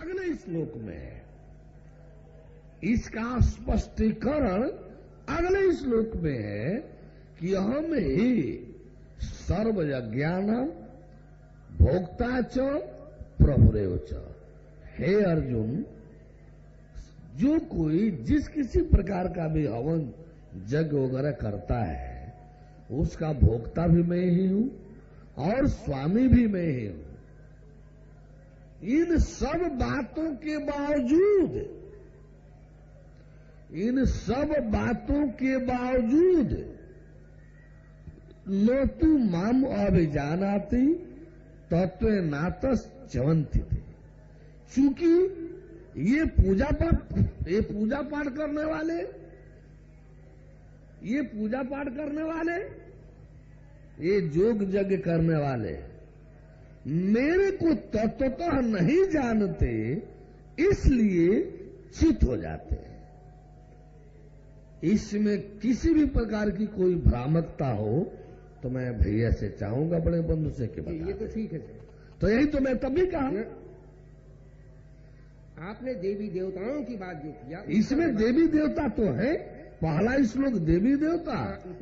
अगले श्लोक में है। इसका स्पष्टीकरण अगले श्लोक में है कि हम ही सर्वज्ञान भोक्ता च प्रभुरेव च। हे अर्जुन, जो कोई जिस किसी प्रकार का भी हवन यज्ञ वगैरह करता है उसका भोक्ता भी मैं ही हूं और स्वामी भी मैं ही हूं। इन सब बातों के बावजूद, इन सब बातों के बावजूद न तू माम अभिजानाति तत्व नातस च्यवन्ति थे। चूंकि ये पूजा पाठ करने वाले, ये पूजा पाठ करने वाले, ये योग यज्ञ करने वाले मेरे को तत्वतः नहीं जानते, इसलिए चित हो जाते हैं। इसमें किसी भी प्रकार की कोई भ्रामकता हो तो मैं भैया से चाहूंगा, बड़े बंधु से कि बता। ये तो ठीक है। तो यही तो मैं तभी कहा, आपने देवी देवताओं की बात जो किया, इसमें देवी देवता तो है। पहला श्लोक देवी देवता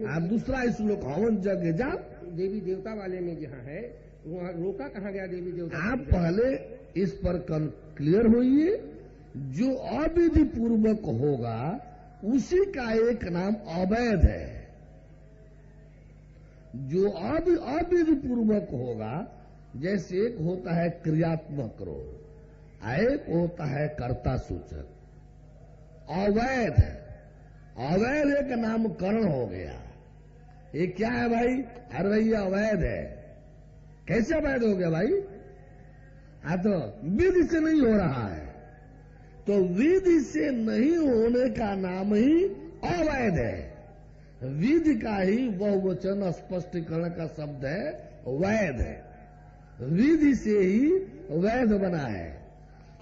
और दूसरा श्लोक हवन यज्ञ जाप। देवी देवता वाले में जहाँ है वहाँ रोका कहाँ गया देवी देवता? आप पहले इस पर क्लियर होइए। जो अविधि पूर्वक होगा उसी का एक नाम अवैध है। जो अविधि पूर्वक होगा, जैसे एक होता है क्रियात्मक क्रोध, एक होता है कर्ता सूचक, अवैध है। अवैध एक नामकरण हो गया। ये क्या है भाई? अरे भैया अवैध है। कैसे अवैध हो गया भाई? तो विधि से नहीं हो रहा है, तो विधि से नहीं होने का नाम ही अवैध है। विधि का ही बहुवचन स्पष्टीकरण का शब्द है वैध है। विधि से ही वैध बना है।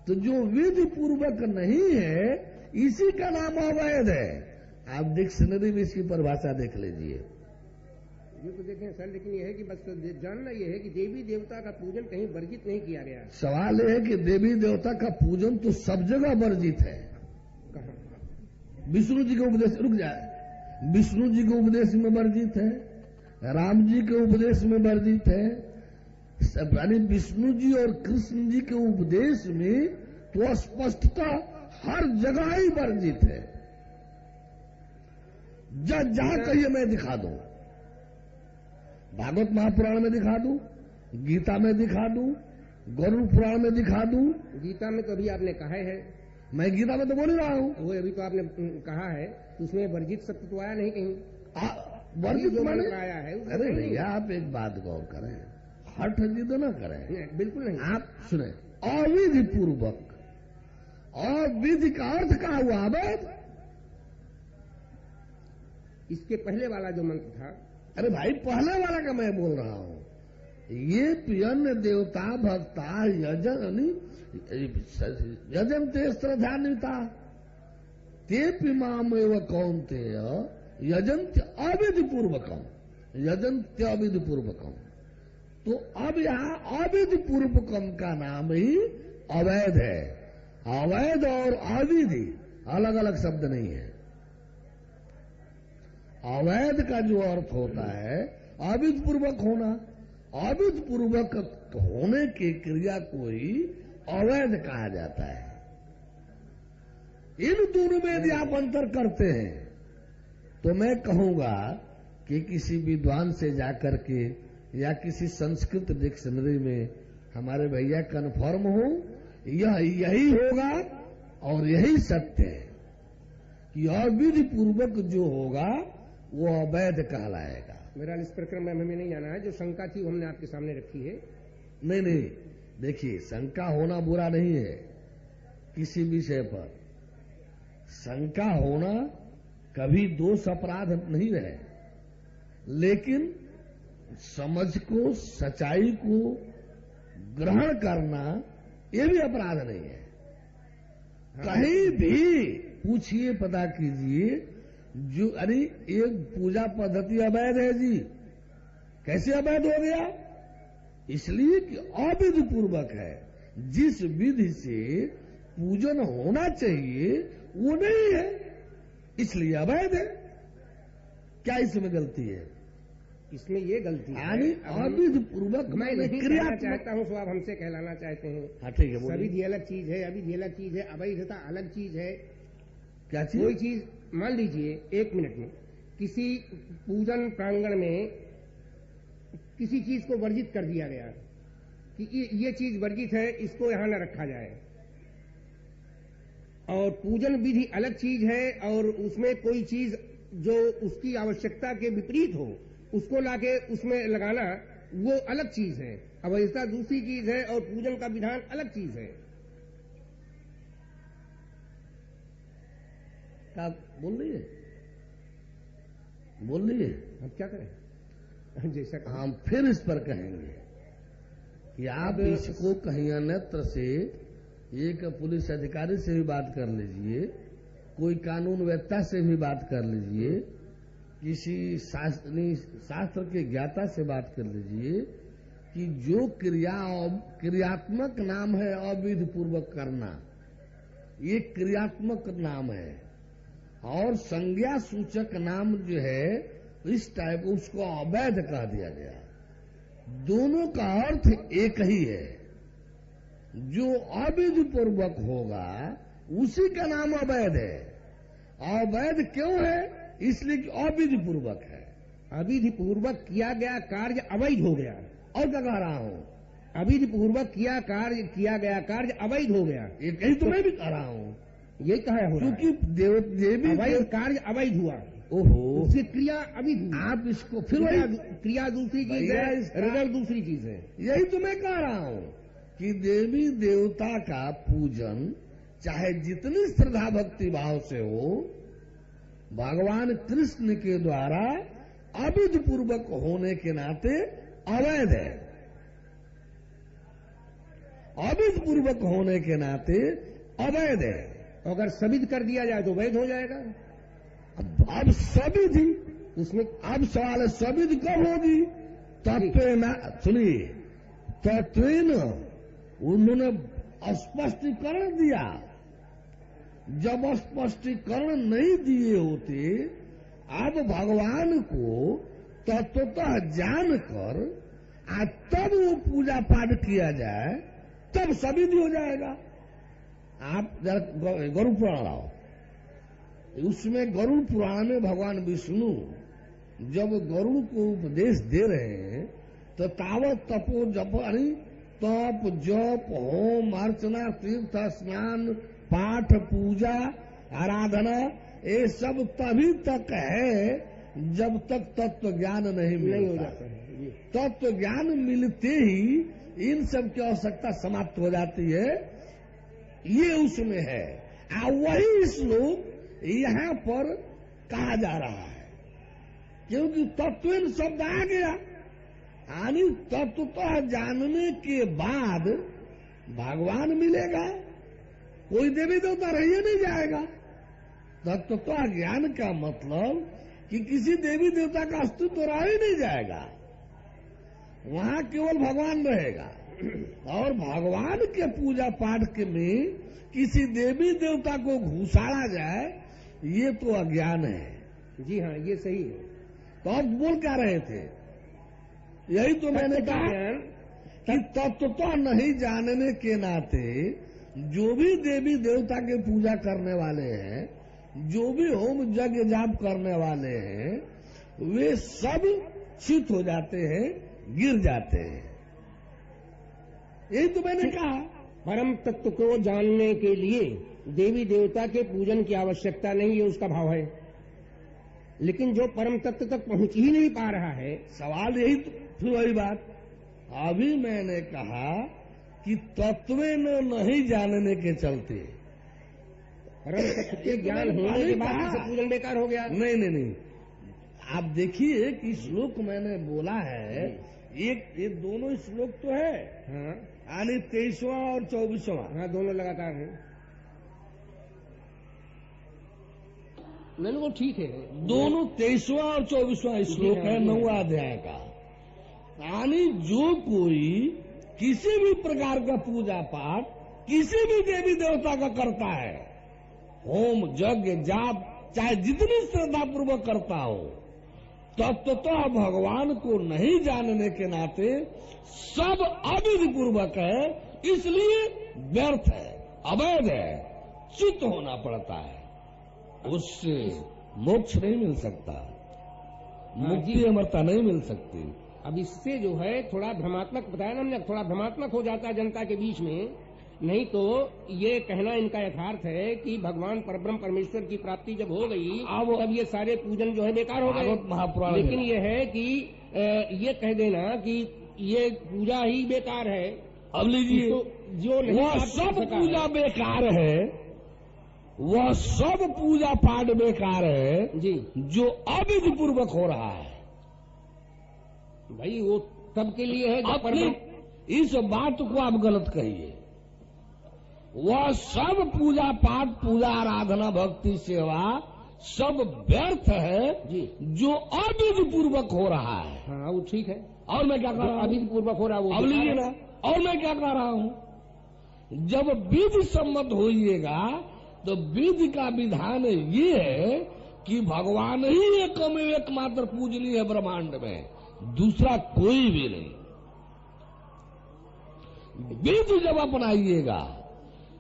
तो जो विधि पूर्वक नहीं है इसी का नाम अवैध है। आप डिक्शनरी में इसकी परिभाषा देख लीजिए। ये तो देखें सर, लेकिन यह है कि बस जानना यह है कि देवी देवता का पूजन कहीं वर्जित नहीं किया गया। सवाल यह है कि देवी देवता का पूजन तो सब जगह वर्जित है। विष्णु जी के उपदेश, रुक जाए, विष्णु जी के उपदेश में वर्जित है, राम जी के उपदेश में वर्जित है, यानी विष्णु जी और कृष्ण जी के उपदेश में तो स्पष्टता हर जगह ही वर्जित है। जहां कहिए मैं दिखा दूं, भागवत महापुराण में दिखा दूं, गीता में दिखा दूं, गरुड़ पुराण में दिखा दूं। गीता में तो अभी आपने कहा है, मैं गीता में तो बोल रहा हूं। वो अभी तो आपने कहा है, उसमें वर्जित शब्द तो आया नहीं कहीं। वर्जित माने आया है। अरे भैया आप एक बात गौर करें, हठ जिद न करें। बिल्कुल नहीं। आप सुने, अविधि पूर्वक, अविधि का अर्थ क्या हुआ? अवैध। इसके पहले वाला जो मंत्र था, अरे भाई पहले वाला का मैं बोल रहा हूं। ये पियन देवता भक्ता यजन ते श्रद्धान्विता ते पिमाम एव कौन्तेय यजन्त्य अविधि पूर्वकम, यजन्त्य अविधि पूर्वकम। तो अब यहां अविधि पूर्वकम का नाम ही अवैध है। अवैध और अविधि अलग अलग शब्द नहीं है। अवैध का जो अर्थ होता है अविधि पूर्वक होना, अविधि पूर्वक होने की क्रिया को ही अवैध कहा जाता है। इन दोनों में यदि आप अंतर करते हैं तो मैं कहूंगा कि किसी विद्वान से जाकर के या किसी संस्कृत डिक्शनरी में हमारे भैया कन्फर्म हो, यही होगा और यही सत्य है कि अविधि पूर्वक जो होगा वो अवैध कहलाएगा। मेरा इस प्रकरण में हमें नहीं जाना है। जो शंका थी वो हमने आपके सामने रखी है। नहीं, देखिए शंका होना बुरा नहीं है। किसी विषय पर शंका होना कभी दोष अपराध नहीं है, लेकिन समझ को, सच्चाई को ग्रहण करना ये भी अपराध नहीं है। कहीं भी पूछिए, पता कीजिए, जो अरे एक पूजा पद्धति अवैध है जी। कैसे अवैध हो गया? इसलिए कि अविधि पूर्वक है। जिस विधि से पूजन होना चाहिए वो नहीं है, इसलिए अवैध है। क्या इसमें गलती है? इसमें ये गलती है, यानी अविध पूर्वक मैं नहीं कहना चाहता हूँ, सो आप हमसे कहलाना चाहते हैं। हाँ ठीक है, सविधि अलग चीज है, अविधि अलग चीज है, अवैधता अलग चीज है। क्या चीज? कोई चीज मान लीजिए 1 मिनट में किसी पूजन प्रांगण में किसी चीज को वर्जित कर दिया गया कि ये चीज वर्जित है, इसको यहां न रखा जाए, और पूजन विधि अलग चीज है, और उसमें कोई चीज जो उसकी आवश्यकता के विपरीत हो उसको लाके उसमें लगाना वो अलग चीज है। अवैधता दूसरी चीज है और पूजन का विधान अलग चीज है। क्या बोल रही है? बोल रही है? हम क्या करें? जैसा हम फिर इस पर कहेंगे कि आप इसको कहीं अन्यत्र से एक पुलिस अधिकारी से भी बात कर लीजिए, कोई कानूनवेत्ता से भी बात कर लीजिए, किसी शास्त्र के ज्ञाता से बात कर लीजिए कि जो क्रियात्मक नाम है अविधि पूर्वक करना, ये क्रियात्मक नाम है, और संज्ञा सूचक नाम जो है इस टाइप उसको अवैध कह दिया गया। दोनों का अर्थ एक ही है। जो अविधि पूर्वक होगा उसी का नाम अवैध है। अवैध क्यों है? इसलिए कि अविधि पूर्वक है। अविधि पूर्वक किया गया कार्य अवैध हो गया। और क्या कह रहा हूं? अविधि पूर्वक किया गया कार्य अवैध हो गया। ये कहीं तो मैं भी कह रहा हूं, ये कहा है, क्योंकि देवी अवैध कार्य अवैध हुआ। ओहो, उसकी क्रिया अभी आप इसको फिर क्रिया दूसरी चीज है, रिजल्ट दूसरी चीज है। यही तो मैं कह रहा हूं कि देवी देवता का पूजन चाहे जितनी श्रद्धा भक्ति भाव से हो, भगवान कृष्ण के द्वारा अविधि पूर्वक होने के नाते अवैध है। अविधि पूर्वक होने के नाते अवैध है। अगर सविध कर दिया जाए तो वैध हो जाएगा। अब सविधि उसमें अब सवाल है, सविधि कब होगी? सुनिए, तत्वेन उन्होंने स्पष्टीकरण दिया। जब स्पष्टीकरण नहीं दिए होते, अब भगवान को तत्वतः जानकर तब वो पूजा पाठ किया जाए, तब सविधि हो जाएगा। आप जरा गरुड़ पुराण लाओ, उसमें गरुड़ पुराण में भगवान विष्णु जब गरुड़ को उपदेश दे रहे हैं तो तावत तपो जप तप जप होम अर्चना तीर्थ स्नान पाठ पूजा आराधना ये सब तभी तक है जब तक तत्व ज्ञान नहीं हो जाता है। तत्व ज्ञान मिलते ही इन सब की आवश्यकता समाप्त हो जाती है। ये उसमें है। वही श्लोक यहाँ पर कहा जा रहा है, क्योंकि तत्व शब्द आ गया, यानी तत्वतः जानने के बाद भगवान मिलेगा, कोई देवी देवता रहिए नहीं जाएगा। तत्वतः ज्ञान का मतलब कि किसी देवी देवता का अस्तित्व तो रह ही नहीं जाएगा, वहां केवल भगवान रहेगा। और भगवान के पूजा पाठ के में किसी देवी देवता को घुसाड़ा जाए, ये तो अज्ञान है। जी हाँ, ये सही है। तो आप बोल क्या रहे थे? यही तो मैंने कहा कि तत्व तो नहीं जानने के नाते जो भी देवी देवता के पूजा करने वाले हैं, जो भी होम यज्ञ जाप करने वाले हैं, वे सब चित हो जाते हैं, गिर जाते हैं। यही तो मैंने कहा। परम तत्व को जानने के लिए देवी देवता के पूजन की आवश्यकता नहीं, ये उसका भाव है। लेकिन जो परम तत्व तक पहुंच ही नहीं पा रहा है, सवाल यही तो फिर वही बात अभी मैंने कहा कि तत्वे नहीं जानने के चलते परम तत्व के ज्ञान होने के बाद से पूजन बेकार हो गया। नहीं नहीं नहीं, आप देखिए कि श्लोक मैंने बोला है, ये दोनों श्लोक तो है। हाँ, यानी 23वां और 24वां। हाँ, दोनों लगातार हैं। नहीं, वो ठीक है, दोनों 23वां और 24वां श्लोक है 9वां अध्याय का। यानी जो कोई किसी भी प्रकार का पूजा पाठ किसी भी देवी देवता का करता है, होम यज्ञ जाप चाहे जितनी श्रद्धा पूर्वक करता हो, तत्वतः भगवान को नहीं जानने के नाते सब अविधि पूर्वक है, इसलिए व्यर्थ है, अवैध है, चित्त होना पड़ता है, उससे मोक्ष नहीं मिल सकता, मुक्ति अमरता नहीं मिल सकती। अब इससे जो है थोड़ा भ्रमात्मक बताया ना हमने, थोड़ा भ्रमात्मक हो जाता है जनता के बीच में। नहीं तो ये कहना इनका यथार्थ है कि भगवान परब्रह्म परमेश्वर की प्राप्ति जब हो गई तब ये सारे पूजन जो है बेकार हो गए। महापुराण लेकिन ये है कि ये कह देना कि ये पूजा ही बेकार है। अब लीजिए, तो जो नहीं वह सब पूजा बेकार है, वह सब पूजा पाठ बेकार है जी, जो अविधि पूर्वक हो रहा है। भाई वो सबके लिए है। अपनी इस बात को आप गलत कहिए। वह सब पूजा पाठ, पूजा आराधना, भक्ति, सेवा सब व्यर्थ है जी, जो अविधि पूर्वक हो रहा है। हाँ वो ठीक है। और मैं क्या कह रहा हूं? अविधि पूर्वक हो रहा है वो। अब लीजिए ना, और मैं क्या कह रहा हूं? जब विधि सम्मत होइएगा तो विधि का विधान ये है कि भगवान ही एकमात्र पूजनीय है ब्रह्मांड में, दूसरा कोई भी नहीं। विधि जब अपनाइएगा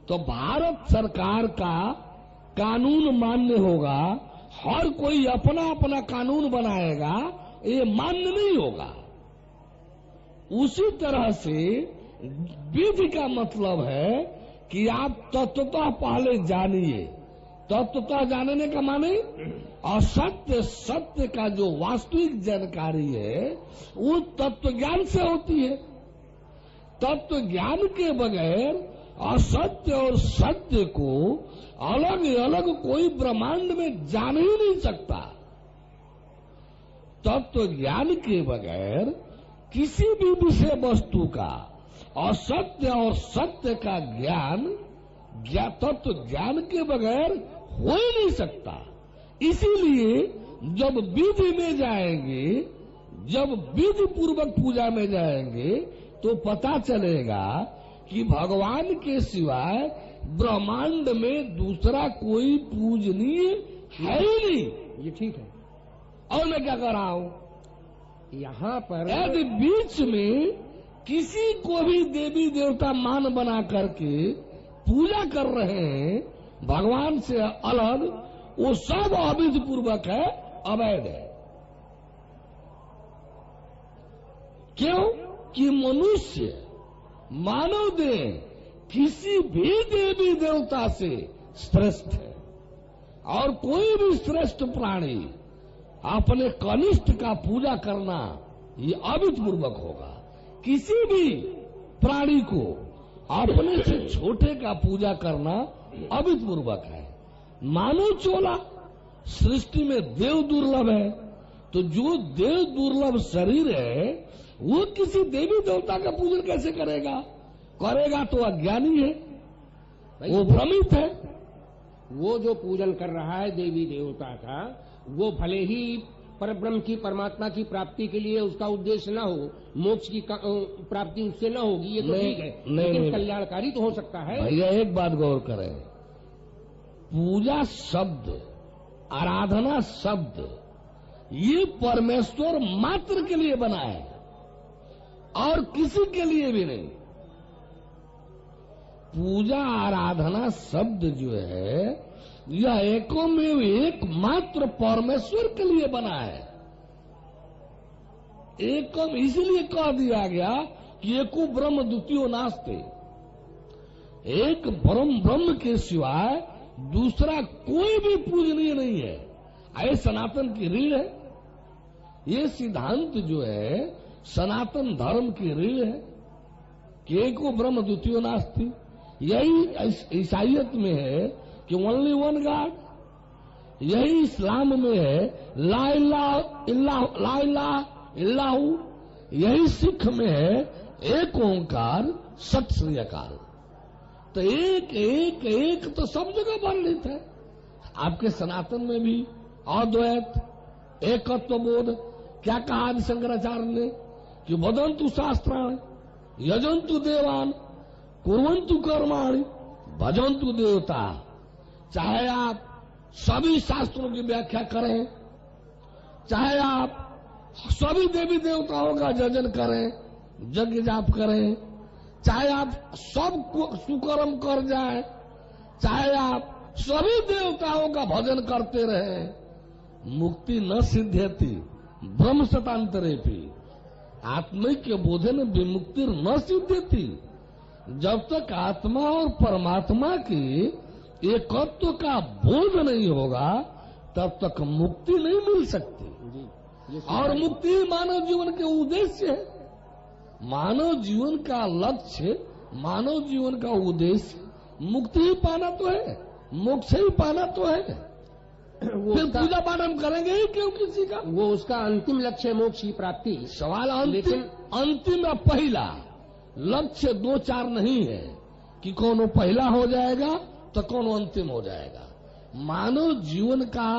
तो भारत सरकार का कानून मान्य होगा, हर कोई अपना अपना कानून बनाएगा, ये मान्य नहीं होगा। उसी तरह से विधि का मतलब है कि आप तत्वतः पहले जानिए। तत्वतः जानने का माने असत्य सत्य का जो वास्तविक जानकारी है वो तत्व ज्ञान से होती है। तत्व ज्ञान के बगैर असत्य और सत्य को अलग अलग कोई ब्रह्मांड में जान ही नहीं सकता। तत्व ज्ञान के बगैर किसी भी विषय वस्तु का असत्य और सत्य का ज्ञान तत्व ज्ञान के बगैर हो ही नहीं सकता। इसीलिए जब विधि में जाएंगे, जब विधि पूर्वक पूजा में जाएंगे तो पता चलेगा कि भगवान के सिवाय ब्रह्मांड में दूसरा कोई पूजनीय है ही नहीं। ये ठीक है। और मैं क्या कर रहा हूं? यहाँ पर यदि बीच में किसी को भी देवी देवता मान बना करके पूजा कर रहे हैं भगवान से अलग, वो सब अविधि पूर्वक है, अवैध है। क्यों? कि मनुष्य मानव देह किसी भी देवी देवता से श्रेष्ठ है, और कोई भी श्रेष्ठ प्राणी अपने कनिष्ठ का पूजा करना ये अविधि पूर्वक होगा। किसी भी प्राणी को अपने से छोटे का पूजा करना अविधि पूर्वक है। मानव चोला सृष्टि में देव दुर्लभ है, तो जो देव दुर्लभ शरीर है वो किसी देवी देवता का पूजन कैसे करेगा? करेगा तो अज्ञानी है, वो भ्रमित है। वो जो पूजन कर रहा है देवी देवता का, वो भले ही परब्रह्म की परमात्मा की प्राप्ति के लिए उसका उद्देश्य न हो, मोक्ष की प्राप्ति उससे न होगी, ये तो ठीक है, लेकिन कल्याणकारी तो हो सकता है। भैया एक बात गौर करें, पूजा शब्द, आराधना शब्द ये परमेश्वर मात्र के लिए बना है और किसी के लिए भी नहीं। पूजा आराधना शब्द जो है यह एकोमेव एकमात्र परमेश्वर के लिए बना है। एकम इसलिए कह दिया गया कि एको ब्रह्म द्वितीयो नास्ते, एक ब्रह्म के सिवाय दूसरा कोई भी पूजनीय नहीं है। ये सनातन की रीढ़ है, ये सिद्धांत जो है सनातन धर्म की रीढ़ है कि एको ब्रह्म द्वितीयो नास्ति। यही ईसाइयत में है कि ओनली वन गॉड, यही इस्लाम में है ला इलाहा इल्लाहु, यही सिख में है एक ओंकार सत श्री अकाल। तो एक एक एक तो सब जगह वर्णित है। आपके सनातन में भी अद्वैत, एकत्व बोध, क्या कहा आदि शंकराचार्य ने कि वदंतु शास्त्राण, यजंतु देवान कुर्वन्तु कर्माणि भजन्तु देवता। चाहे आप सभी शास्त्रों की व्याख्या करें, चाहे आप सभी देवी देवताओं का जजन करें, यज्ञ जाप करें, चाहे आप सब सुकर्म कर जाए, चाहे आप सभी देवताओं का भजन करते रहे, मुक्ति न सिद्ध्यति ब्रह्म शतांतरेपि। आत्मैक्य बोधन विमुक्ति न सिद्ध्यति। जब तक आत्मा और परमात्मा की एकत्व का बोध नहीं होगा तब तक मुक्ति नहीं मिल सकती। और मुक्ति मानव जीवन के उद्देश्य है। मानव जीवन का लक्ष्य, मानव जीवन का उद्देश्य मुक्ति ही पाना तो है, मोक्ष ही पाना तो है। फिर पूजा पाठ हम करेंगे ही क्यों किसी का? वो उसका अंतिम लक्ष्य है, मोक्ष की प्राप्ति। सवाल अंतिम या पहला लक्ष्य 2-4 नहीं है कि कौन पहला हो जाएगा तो कौन अंतिम हो जाएगा। मानव जीवन का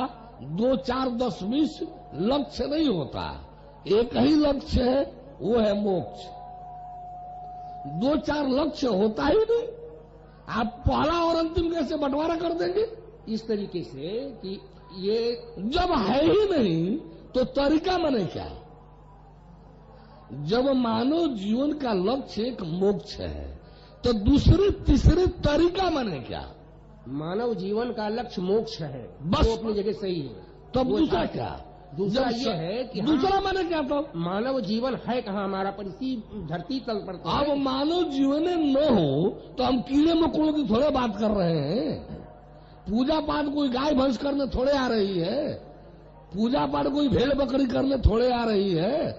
2-4, 10, 20 लक्ष्य नहीं होता, एक ही लक्ष्य है, वो है मोक्ष। 2-4 लक्ष्य होता ही नहीं। आप पहला और अंतिम कैसे बंटवारा कर देंगे? इस तरीके से कि ये जब है ही नहीं तो तरीका माने क्या? जब मानव जीवन का लक्ष्य एक मोक्ष है तो दूसरे तीसरे तरीका माने क्या? मानव जीवन का लक्ष्य मोक्ष है, बस वो अपनी जगह सही है। तब दूसरा क्या? दूसरा ये है कि दूसरा माने क्या? तो मानव जीवन है कहाँ हमारा, पर इसी धरती तल पर। अब मानव जीवन न हो तो हम कीड़े मकोड़ों की थोड़े बात कर रहे हैं। पूजा पाठ कोई गाय भैंस करने थोड़े आ रही है, पूजा पाठ कोई भेड़ बकरी करने थोड़े आ रही है,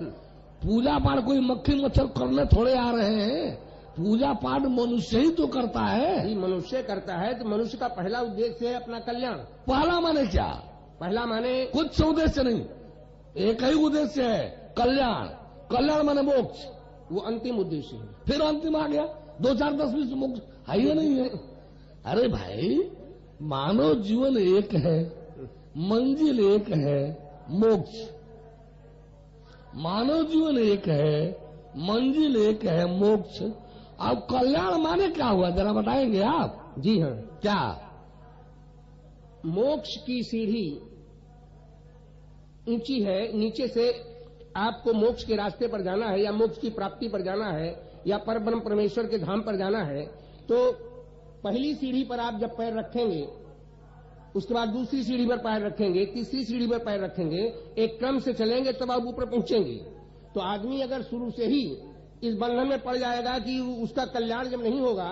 पूजा पाठ कोई मक्खी मच्छर करने थोड़े आ रहे हैं। पूजा पाठ मनुष्य ही तो करता है। मनुष्य करता है तो मनुष्य का पहला उद्देश्य है अपना कल्याण। पहला माने क्या? पहला माने कुछ उद्देश्य नहीं, एक ही उद्देश्य है, कल्याण। कल्याण माने मोक्ष, वो अंतिम उद्देश्य है। फिर अंतिम आ गया 2-4, 10, 20 मोक्ष है ही नहीं है। अरे भाई, मानव जीवन एक है, मंजिल एक है, मोक्ष। मानव जीवन एक है, मंजिल एक है, मोक्ष। अब कल्याण माने क्या हुआ, जरा बताएंगे आप? जी हाँ। क्या? मोक्ष की सीढ़ी ऊंची है, नीचे से आपको मोक्ष के रास्ते पर जाना है या मोक्ष की प्राप्ति पर जाना है या परब्रह्म परमेश्वर के धाम पर जाना है, तो पहली सीढ़ी पर आप जब पैर रखेंगे, उसके बाद दूसरी सीढ़ी पर पैर रखेंगे, तीसरी सीढ़ी पर पैर रखेंगे, एक क्रम से चलेंगे तब आप ऊपर पहुंचेंगे। तो आदमी अगर शुरू से ही इस बंधन में पड़ जाएगा कि उसका कल्याण जब नहीं होगा,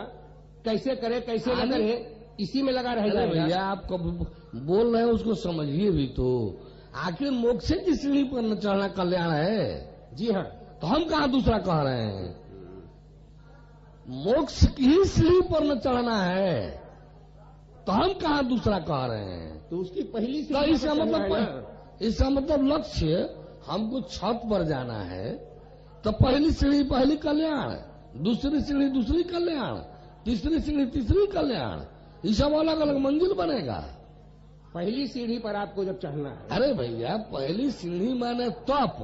कैसे करे कैसे न करे, इसी में लगा रह जाएगा। भैया आप बोल रहे हैं उसको समझिए भी तो। आखिर मोक्ष की सीढ़ी पर न चढ़ना कल्याण है? जी हाँ। तो हम कहाँ दूसरा कह रहे हैं? मोक्ष की सीढ़ी पर न चढ़ना है तो हम कहाँ दूसरा कह रहे हैं? तो उसकी पहली तो इसका मतलब लक्ष्य हमको छत पर जाना है तो पहली सीढ़ी पहली कल्याण, दूसरी सीढ़ी दूसरी कल्याण, तीसरी सीढ़ी तीसरी कल्याण, ये सब अलग अलग मंजिल बनेगा। पहली सीढ़ी पर आपको जब चढ़ना है। अरे भैया, पहली सीढ़ी माने तप,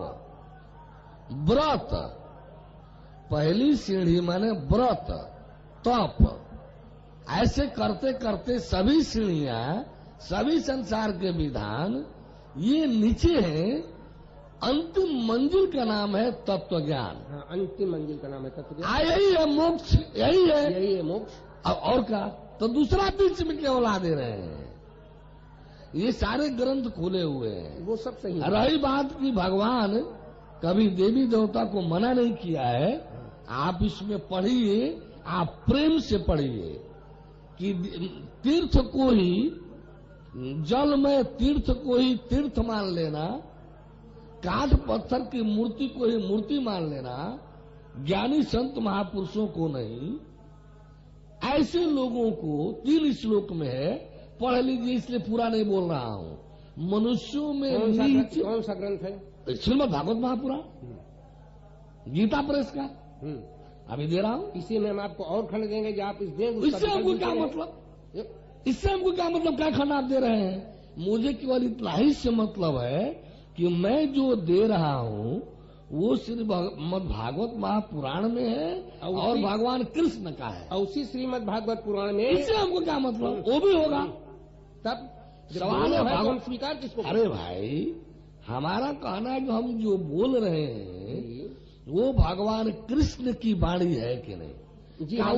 व्रत। पहली सीढ़ी माने व्रत, तप। ऐसे करते करते सभी सीढ़ियां, सभी संसार के विधान ये नीचे हैं। अंतिम मंजिल का नाम है तत्व ज्ञान। हाँ, अंतिम मंजिल का नाम है तत्व ज्ञान। यही है मोक्ष, यही है मोक्ष। और क्या? तो दूसरा बीच में क्यों ला दे रहे हैं? ये सारे ग्रंथ खुले हुए हैं, वो सब सही है। रही बात की भगवान कभी देवी देवता को मना नहीं किया है। आप इसमें पढ़िए, आप प्रेम से पढ़िए कि तीर्थ को ही, जल में तीर्थ को ही तीर्थ मान लेना, काठ पत्थर की मूर्ति को ही मूर्ति मान लेना, ज्ञानी संत महापुरुषों को नहीं। ऐसे लोगों को 3 श्लोक में है, पढ़ लीजिए, इसलिए पूरा नहीं बोल रहा हूं। मनुष्यों में कौन सा ग्रंथ है? श्रीमद् भागवत महापुराण, गीता प्रेस का अभी दे रहा हूं। इसी में हम आपको और खंड देंगे जो आप इससे हमको क्या मतलब? इससे हमको क्या मतलब? क्या खंड आप दे रहे हैं? मुझे केवल इतना ही से मतलब है कि मैं जो दे रहा हूं वो श्री भागवत महापुराण में है और भगवान कृष्ण का है। और उसी श्रीमद् भागवत पुराण में इससे हमको क्या मतलब, वो भी होगा। तब सवाल है भगवान स्वीकार किसको? अरे भाई, हमारा कहना है कि हम जो बोल रहे हैं वो भगवान कृष्ण की वाणी है कि नहीं? जी, क्या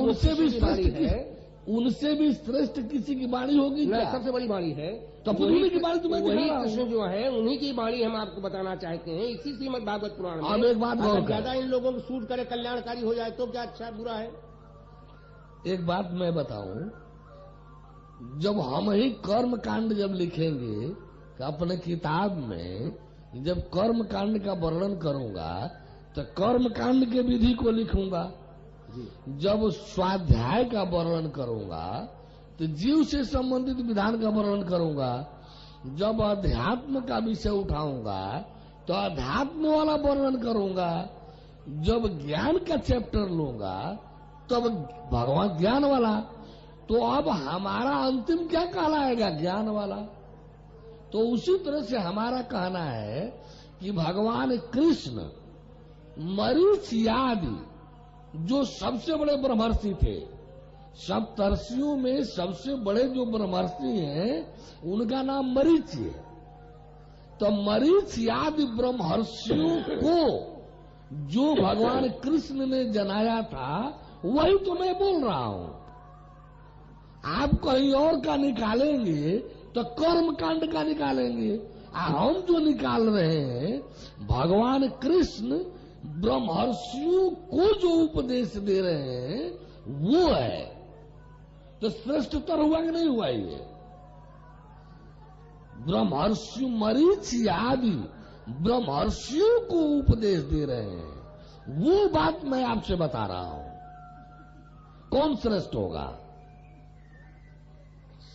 उनसे भी श्रेष्ठ किसी की वाणी होगी क्या? सबसे बड़ी वाणी है। तो उन्हीं की वाणी तुम्हें वही कृष्ण जो है उन्हीं की वाणी हम आपको बताना चाहते हैं इसी श्रीमद् भागवत पुराण में। अब एक बात अगर ज्यादा इन लोगों को सूट करे, कल्याणकारी हो जाए तो क्या अच्छा है बुरा है? एक बात मैं बताऊं, जब हम ही कर्म कांड जब लिखेंगे अपने किताब में, जब कर्म कांड का वर्णन करूंगा तो कर्म कांड के विधि को लिखूंगा। जब स्वाध्याय का वर्णन करूंगा तो जीव से संबंधित विधान का वर्णन करूंगा। जब अध्यात्म का विषय उठाऊंगा तो अध्यात्म वाला वर्णन करूंगा। जब ज्ञान का चैप्टर लूंगा तब भगवान ज्ञान वाला। तो अब हमारा अंतिम क्या कहलाएगा? ज्ञान वाला। तो उसी तरह से हमारा कहना है कि भगवान कृष्ण मरीचि आदि जो सबसे बड़े ब्रह्मर्षि थे, सप्तर्षियों में सबसे बड़े जो ब्रह्मर्षि हैं उनका नाम मरीचि है। तो मरीचि आदि ब्रह्मर्षियों को जो भगवान कृष्ण ने जनाया था वही तो मैं बोल रहा हूं। आप कहीं और का निकालेंगे तो कर्म कांड का निकालेंगे। हम जो निकाल रहे हैं भगवान कृष्ण ब्रह्मर्षियों को जो उपदेश दे रहे हैं वो है। तो श्रेष्ठतर हुआ कि नहीं हुआ? ये ब्रह्मर्षि मरीचि आदि ब्रह्मर्षियों को उपदेश दे रहे हैं, वो बात मैं आपसे बता रहा हूं। कौन श्रेष्ठ होगा?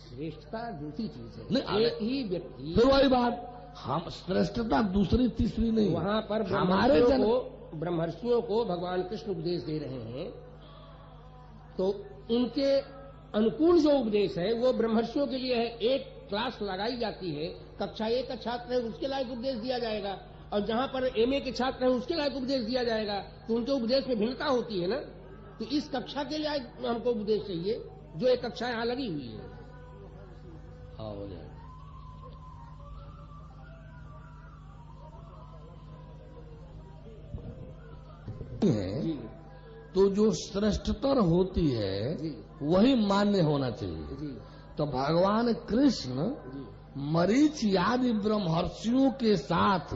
श्रेष्ठता दूसरी चीज है। नहीं, एक ही व्यक्ति, फिर वही बात, हम श्रेष्ठता दूसरी तीसरी नहीं। वहां पर हमारे ब्रह्मर्षियों को भगवान कृष्ण उपदेश दे रहे हैं तो उनके अनुकूल जो उपदेश है वो ब्रह्मर्षियों के लिए है। एक क्लास लगाई जाती है, कक्षा 1 का छात्र है उसके लायक उपदेश दिया जाएगा, और जहां पर MA के छात्र हैं उसके लायक उपदेश दिया जाएगा। तो उनके उपदेश में भिन्नता होती है ना। तो इस कक्षा के लिए हमको उपदेश चाहिए जो एक कक्षा यहां लगी हुई है। हाँ, हो जाएगा। जी। तो जो श्रेष्ठतर होती है वही मान्य होना चाहिए। जी। तो भगवान कृष्ण मरीचि आदि ब्रह्मर्षियों के साथ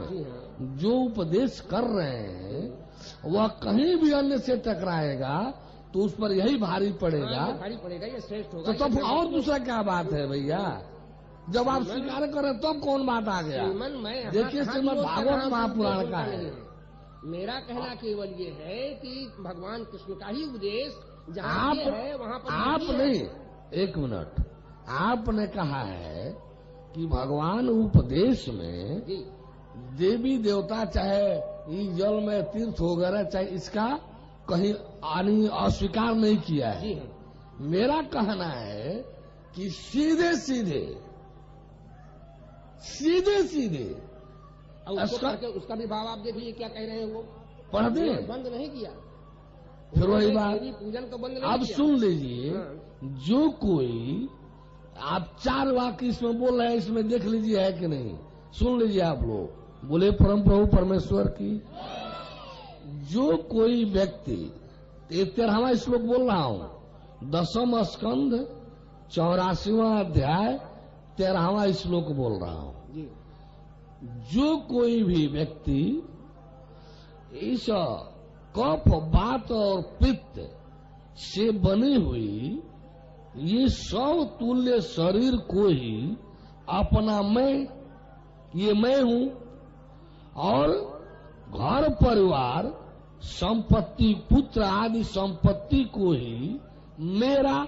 जो उपदेश कर रहे हैं वह कहीं भी अन्य से टकराएगा तो उस पर यही भारी पड़ेगा। भारी पड़ेगा, ये श्रेष्ठ होगा। तो तब और दूसरा क्या बात है भैया? जब आप स्वीकार करें तब कौन बात आ गया? देखिए श्रीमद् भागवत महापुराण का है। मेरा कहना केवल ये है कि भगवान कृष्ण का ही उपदेश जहाँ है वहाँ पर आप नहीं, एक मिनट, आपने कहा है कि भगवान उपदेश में देवी देवता चाहे इस जल में तीर्थ वगैरह चाहे इसका कहीं अस्वीकार नहीं किया है। मेरा कहना है कि सीधे सीधे उसका भी भाव आप देखिए क्या कह रहे हैं। वो पढ़ दे, बंद नहीं किया। फिर वही बात, पूजन को बंद नहीं अब किया। सुन लीजिए, जो कोई आप 4 वाक्य इसमें बोल रहे हैं, इसमें देख लीजिए है कि नहीं। सुन लीजिए आप लोग, बोले परम प्रभु परमेश्वर की। जो कोई व्यक्ति, 13वां श्लोक बोल रहा हूं, 10वां स्कंध 84वां अध्याय 13वां श्लोक बोल रहा हूं। जो कोई भी व्यक्ति इस कफ वात और पित्त से बनी हुई ये सब तुल्य शरीर को ही अपना ये मैं हूं, और घर परिवार संपत्ति पुत्र आदि संपत्ति को ही मेरा,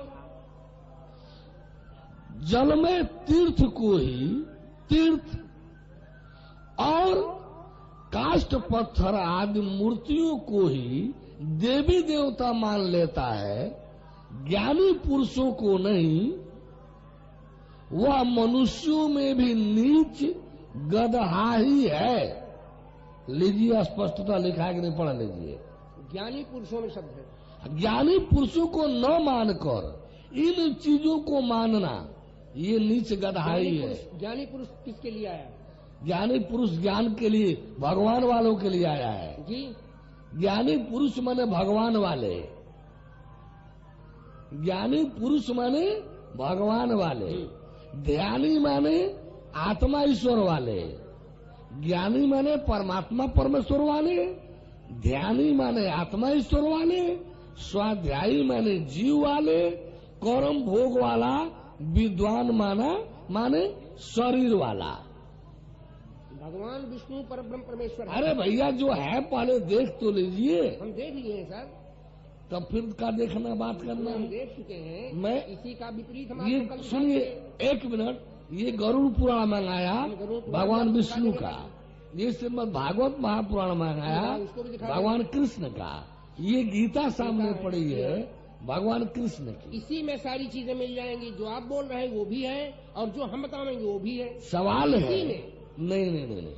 जल में तीर्थ को ही तीर्थ, और काष्ठ पत्थर आदि मूर्तियों को ही देवी देवता मान लेता है, ज्ञानी पुरुषों को नहीं। वह मनुष्यों में भी नीच गदहा ही है। लीजिए, स्पष्टता लिखा है कि नहीं, पढ़ लीजिए। ज्ञानी पुरुषों में शब्द है। ज्ञानी पुरुषों को न मानकर इन चीजों को मानना, ये नीच गधाई है। ज्ञानी पुरुष किसके लिए आया? ज्ञानी पुरुष ज्ञान के लिए, भगवान वालों के लिए आया है जी। ज्ञानी पुरुष माने भगवान वाले, ज्ञानी पुरुष माने भगवान वाले, ध्यानी माने आत्मा ईश्वर वाले, ज्ञानी माने परमात्मा परमेश्वर वाले, ध्यानी माने आत्मा ईश्वर वाले, स्वाध्यायी माने जीव वाले, कर्म भोग वाला, विद्वान माने शरीर वाला। भगवान विष्णु परब्रह्म परमेश्वर। अरे भैया, जो है पहले देख तो लीजिए। हम देख लिए हैं सर। तब फिर का देखना, बात करना। हम देख चुके हैं। मैं इसी का विपरीत हम ये आपको कल सुनिए, एक मिनट, ये गरुड़ पुराण मंगाया भगवान विष्णु का, ये श्रीमद् भागवत महापुराण मंगाया भगवान कृष्ण का, ये गीता सामने पड़ी है भगवान कृष्ण की। इसी में सारी चीजें मिल जाएंगी। जो आप बोल रहे हैं वो भी है और जो हम बताएंगे वो भी है। सवाल है, इसी में। नहीं,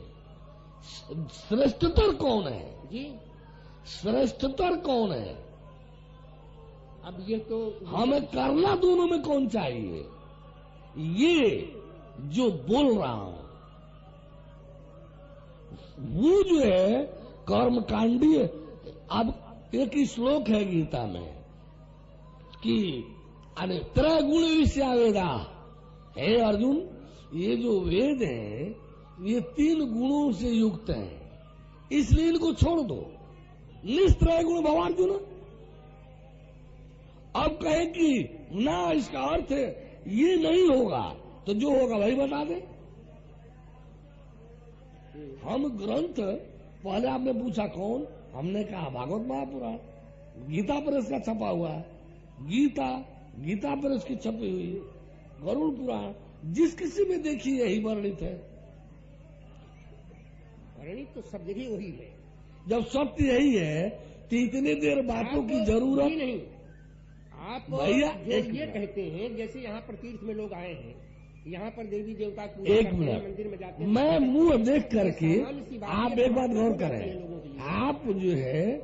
श्रेष्ठतर कौन है जी? श्रेष्ठतर कौन है? अब ये तो हमें करना दोनों में कौन चाहिए? ये जो बोल रहा हूं वो जो है कर्मकांडीय। अब एक ही श्लोक है गीता में कि अरे त्रय गुण विषया वेदा, हे अर्जुन, ये जो वेद है ये 3 गुणों से युक्त हैं, इसलिए इनको छोड़ दो। निस्त्रय गुण भवार्जुन। अब कहे कि ना, इसका अर्थ ये नहीं होगा, तो जो होगा वही बता दे। हम ग्रंथ, पहले आपने पूछा कौन, हमने कहा भागवत महापुराण, गीता प्रेस का छपा हुआ है, गीता प्रेस की छपी हुई है, गरुड़ पुराण, जिस किसी में देखिए यही वर्णित है। वर्णित तो सब जगह वही है। जब सत्य यही है तो इतनी देर बातों की जरूरत नहीं। आप भैया ये कहते हैं, जैसे यहाँ पर तीर्थ में लोग आए हैं, यहाँ पर देवी देवता एक मिनट, मंदिर में जाते हैं, मैं मुंह देख करके आप एक बात गौर करें। आप जो है,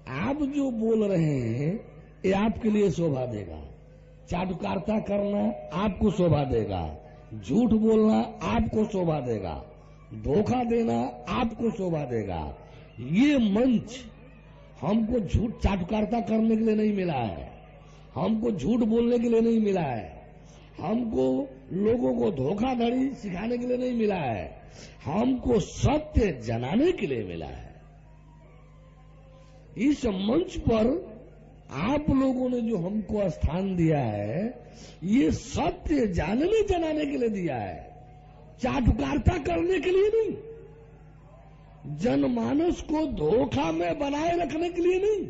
आप जो बोल रहे हैं ये आपके लिए शोभा देगा। चाटुकारिता करना आपको शोभा देगा, झूठ बोलना आपको शोभा देगा, धोखा देना आपको शोभा देगा। ये मंच हमको झूठ चाटुकारिता करने के लिए नहीं मिला है, हमको झूठ बोलने के लिए नहीं मिला है, हमको लोगों को धोखाधड़ी सिखाने के लिए नहीं मिला है, हमको सत्य जनाने के लिए मिला है। इस मंच पर आप लोगों ने जो हमको स्थान दिया है, ये सत्य जानने जनाने के लिए दिया है, चाटुकारिता करने के लिए नहीं, जनमानस को धोखा में बनाए रखने के लिए नहीं,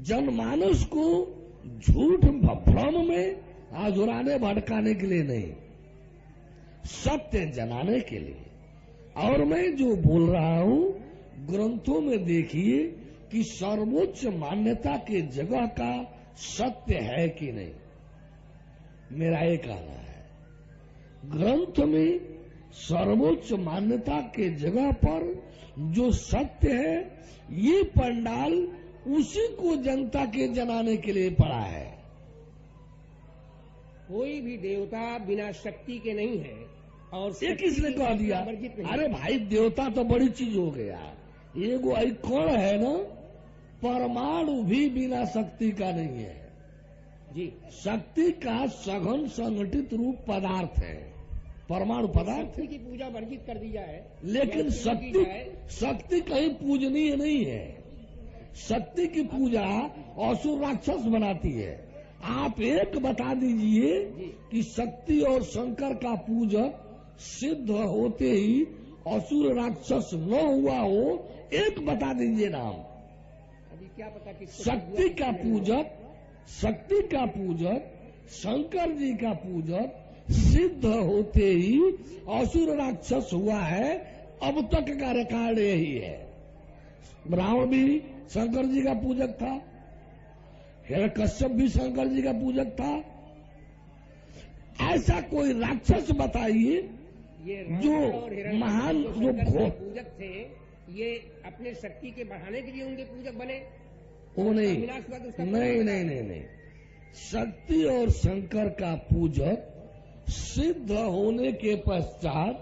जनमानस को झूठ भ्रम में आजुराने भटकाने के लिए नहीं, सत्य जनाने के लिए। और मैं जो बोल रहा हूं, ग्रंथों में देखिए कि सर्वोच्च मान्यता के जगह का सत्य है कि नहीं, मेरा ये कहना है। ग्रंथ में सर्वोच्च मान्यता के जगह पर जो सत्य है, ये पंडाल उसी को जनता के जनाने के लिए पड़ा है। कोई भी देवता बिना शक्ति के नहीं है। और ये किसने कह दिया? अरे भाई, देवता तो बड़ी चीज हो गया, ये वो कौन है ना, परमाणु भी बिना शक्ति का नहीं है जी। शक्ति का सघन संगठित रूप पदार्थ है, परमाणु पदार्थ। शक्ति की पूजा वर्जित कर दी जाए, लेकिन शक्ति कहीं पूजनीय नहीं है। शक्ति की पूजा असुर राक्षस बनाती है। आप एक बता दीजिए कि शक्ति और शंकर का पूजक सिद्ध होते ही असुर राक्षस न हुआ हो, एक बता दीजिए नाम। अभी क्या पता कि शक्ति का पूजक शंकर जी का पूजक सिद्ध होते ही असुर राक्षस हुआ है। अब तक का रिकॉर्ड यही है। रावण भी शंकर जी का पूजक था, हिरण्यकश्यप भी शंकर जी का पूजक था। ऐसा कोई राक्षस बताइए ये जो रावण और हिरण्यकश्यप महान जो जो शंकर भो के पूजक थे, ये अपने शक्ति के बढ़ाने के लिए उनके पूजक बने? वो नहीं विनाश हुआ तो उसका नहीं नहीं नहीं नहीं शक्ति और शंकर का पूजक सिद्ध होने के पश्चात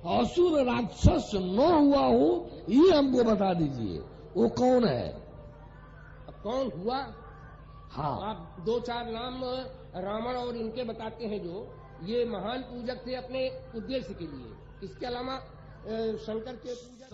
असुर राक्षस न हुआ हो, ये हमको बता दीजिए वो कौन है? अब कौन हुआ? हाँ, आप 2-4 नाम रावण और इनके बताते हैं, जो ये महान पूजक थे अपने उद्देश्य के लिए। इसके अलावा शंकर के पूजक